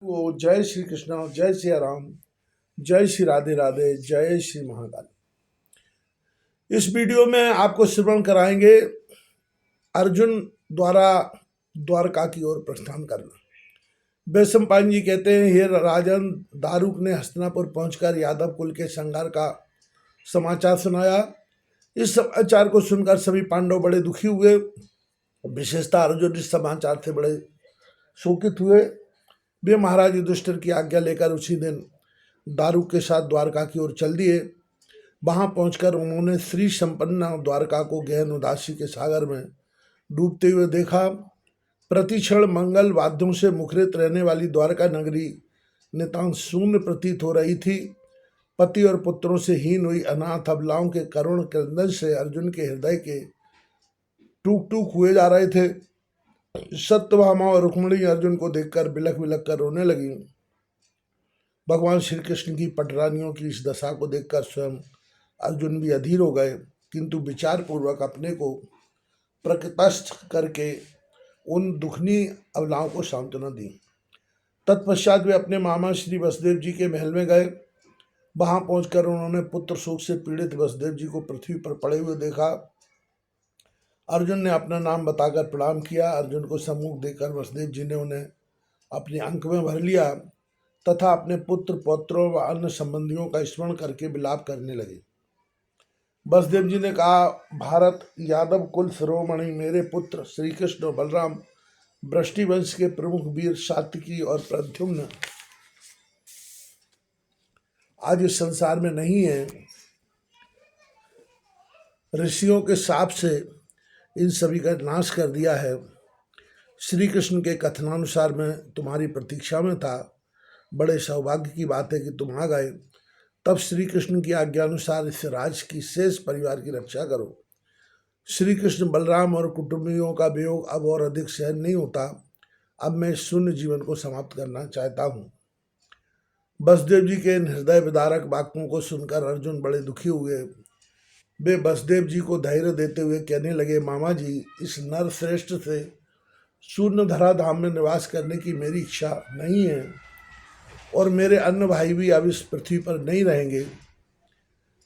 वो जय श्री कृष्ण, जय सिया राम, जय श्री राधे राधे, जय श्री महाकाल। इस वीडियो में आपको श्रवण कराएंगे अर्जुन द्वारा द्वारका की ओर प्रस्थान करना। वैशंपायन जी कहते हैं, हे राजन, दारुक ने हस्तिनापुर पहुंचकर यादव कुल के संहार का समाचार सुनाया। इस समाचार को सुनकर सभी पांडव बड़े दुखी हुए। विशेषतः अर्जुन इस समाचार से बड़े शोकित हुए। वे महाराज युधिष्ठिर की आज्ञा लेकर उसी दिन दारुक के साथ द्वारका की ओर चल दिए। वहां पहुंचकर उन्होंने श्री संपन्न द्वारका को गहन उदासी के सागर में डूबते हुए देखा। प्रतिक्षण मंगल वाद्यों से मुखरित रहने वाली द्वारका नगरी नितांत शून्य प्रतीत हो रही थी। पति और पुत्रों से हीन हुई अनाथ अबलाओं के करुण क्रंदन से अर्जुन के हृदय के टूक टूक हुए जा रहे थे। सत्यभामा और रुक्मिणी अर्जुन को देखकर बिलख बिलख कर रोने लगी। भगवान श्री कृष्ण की पटरानियों की इस दशा को देखकर स्वयं अर्जुन भी अधीर हो गए, किंतु विचार पूर्वक अपने को प्रकृतस्थ करके उन दुखनी अबलाओं को सांत्वना दी। तत्पश्चात वे अपने मामा श्री वसुदेव जी के महल में गए। वहां पहुंचकर उन्होंने पुत्र शोक से पीड़ित वसुदेव जी को पृथ्वी पर पड़े हुए देखा। अर्जुन ने अपना नाम बताकर प्रणाम किया। अर्जुन को सम्मुख देखकर वसुदेव जी ने उन्हें अपने अंक में भर लिया तथा अपने पुत्र पौत्रों व अन्य संबंधियों का स्मरण करके विलाप करने लगे। वसुदेव जी ने कहा, भारत यादव कुल शिरोमणि मेरे पुत्र श्री कृष्ण और बलराम वृष्टिवंश के प्रमुख वीर सात्विकी और प्रद्युम्न आज इस संसार में नहीं है। ऋषियों के शाप से इन सभी का नाश कर दिया है। श्री कृष्ण के कथनानुसार मैं तुम्हारी प्रतीक्षा में था। बड़े सौभाग्य की बात है कि तुम आ गए। तब श्री कृष्ण की आज्ञा अनुसार इस राज्य की शेष परिवार की रक्षा करो। श्री कृष्ण बलराम और कुटुंबियों का वियोग अब और अधिक सहन नहीं होता। अब मैं इस शून्य जीवन को समाप्त करना चाहता हूँ। वसुदेव जी के इन हृदय विदारक वाक्यों को सुनकर अर्जुन बड़े दुखी हुए। वे वसुदेव जी को धैर्य देते हुए कहने लगे, मामा जी, इस नर श्रेष्ठ से शून्य धरा धाम में निवास करने की मेरी इच्छा नहीं है और मेरे अन्य भाई भी अब इस पृथ्वी पर नहीं रहेंगे।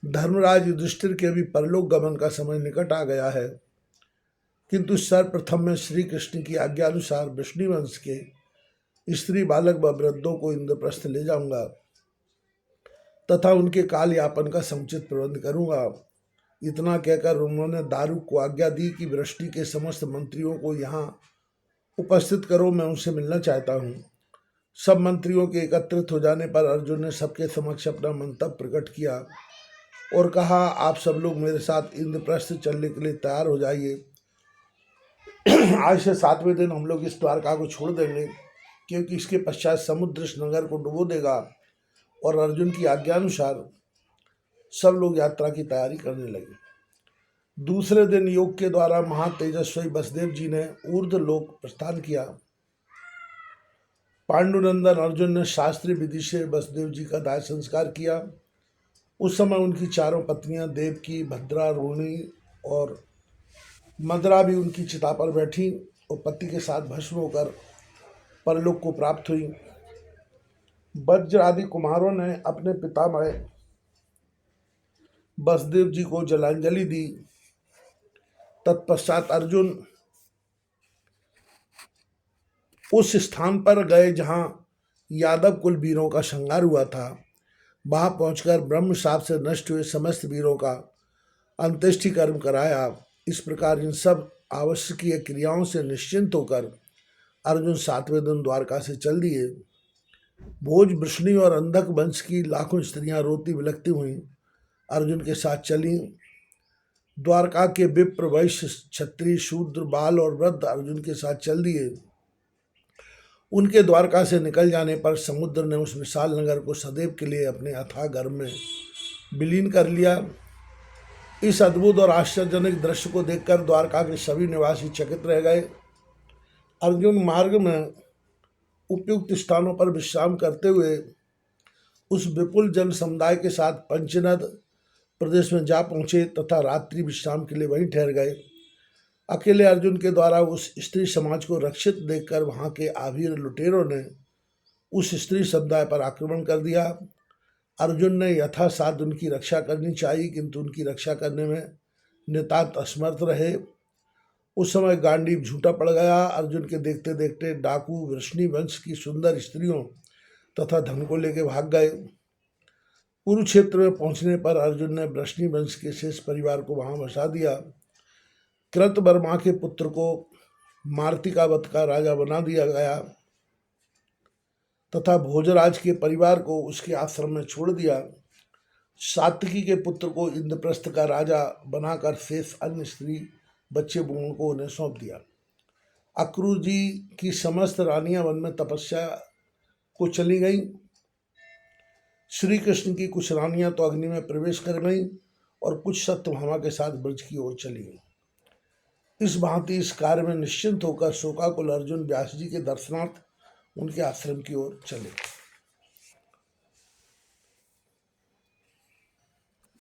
धर्मराज युधिष्ठिर के भी परलोक गमन का समय निकट आ गया है, किंतु सर्वप्रथम मैं श्री कृष्ण की आज्ञा अनुसार विष्णुवंश के स्त्री बालक व वृद्धों को इंद्रप्रस्थ ले जाऊंगा तथा उनके काल यापन का समुचित प्रबंध करूंगा। इतना कहकर उन्होंने दारुक को आज्ञा दी कि वृष्टि के समस्त मंत्रियों को यहाँ उपस्थित करो, मैं उनसे मिलना चाहता हूँ। सब मंत्रियों के एकत्रित हो जाने पर अर्जुन ने सबके समक्ष अपना मंतव्य प्रकट किया और कहा, आप सब लोग मेरे साथ इंद्रप्रस्थ चलने के लिए तैयार हो जाइए। आज से 7वें दिन हम लोग इस द्वारका को छोड़ देंगे, क्योंकि इसके पश्चात समुद्र इस नगर को डुबो देगा। और अर्जुन की आज्ञानुसार सब लोग यात्रा की तैयारी करने लगे। दूसरे दिन योग के द्वारा महातेजस्वी वसुदेव जी ने ऊर्ध्वलोक प्रस्थान किया। पांडुनंदन अर्जुन ने शास्त्रीय विधि से वसुदेव जी का दाह संस्कार किया। उस समय उनकी चारों पत्नियां देवकी, भद्रा, रोहिणी और मदरा भी उनकी चिता पर बैठी और पति के साथ भस्म होकर परलोक को प्राप्त हुई। वज्र आदि कुमारों ने अपने पितामह वसुदेव जी को जलांजलि दी। तत्पश्चात अर्जुन उस स्थान पर गए जहां यादव कुल वीरों का संहार हुआ था। वहां पहुंचकर ब्रह्म शाप से नष्ट हुए समस्त वीरों का अंत्येष्टि कर्म कराया। इस प्रकार इन सब आवश्यकीय क्रियाओं से निश्चिंत होकर अर्जुन 7वें दिन द्वारका से चल दिए। भोज, वृष्णि और अंधक वंश की लाखों स्त्रियां रोती बिलखती हुई अर्जुन के साथ चली। द्वारका के विप्र, वैश्य, क्षत्रिय, शूद्र, बाल और वृद्ध अर्जुन के साथ चल दिए। उनके द्वारका से निकल जाने पर समुद्र ने उस विशाल नगर को सदैव के लिए अपने अथाह गर्भ में विलीन कर लिया। इस अद्भुत और आश्चर्यजनक दृश्य को देखकर द्वारका के सभी निवासी चकित रह गए। अर्जुन मार्ग में उपयुक्त स्थानों पर विश्राम करते हुए उस विपुल जन समुदाय के साथ पंचनद प्रदेश में जा पहुंचे तथा रात्रि विश्राम के लिए वहीं ठहर गए। अकेले अर्जुन के द्वारा उस स्त्री समाज को रक्षित देखकर वहां के आभीर लुटेरों ने उस स्त्री समुदाय पर आक्रमण कर दिया। अर्जुन ने यथासाध्य उनकी रक्षा करनी चाहिए, किंतु उनकी रक्षा करने में नितांत असमर्थ रहे। उस समय गांडीव झूठा पड़ गया। अर्जुन के देखते देखते डाकू वृष्णि वंश की सुंदर स्त्रियों तथा धन को लेकर भाग गए। कुरुक्षेत्र में पहुंचने पर अर्जुन ने वृष्णि वंश के शेष परिवार को वहां बसा दिया। कृतवर्मा के पुत्र को मार्तिकावत का राजा बना दिया गया तथा भोजराज के परिवार को उसके आश्रम में छोड़ दिया। सात्विकी के पुत्र को इंद्रप्रस्थ का राजा बनाकर शेष अन्य स्त्री बच्चे बूढ़ों को उन्हें सौंप दिया। अक्रूर जी की समस्त रानियां वन में तपस्या को चली गईं। श्री कृष्ण की कुछ रानियां तो अग्नि में प्रवेश कर गईं और कुछ सत्यभामा के साथ ब्रज की ओर चली गईं। इस भांति इस कार्य में निश्चिंत होकर शोकाकुल अर्जुन व्यास जी के दर्शनार्थ उनके आश्रम की ओर चले।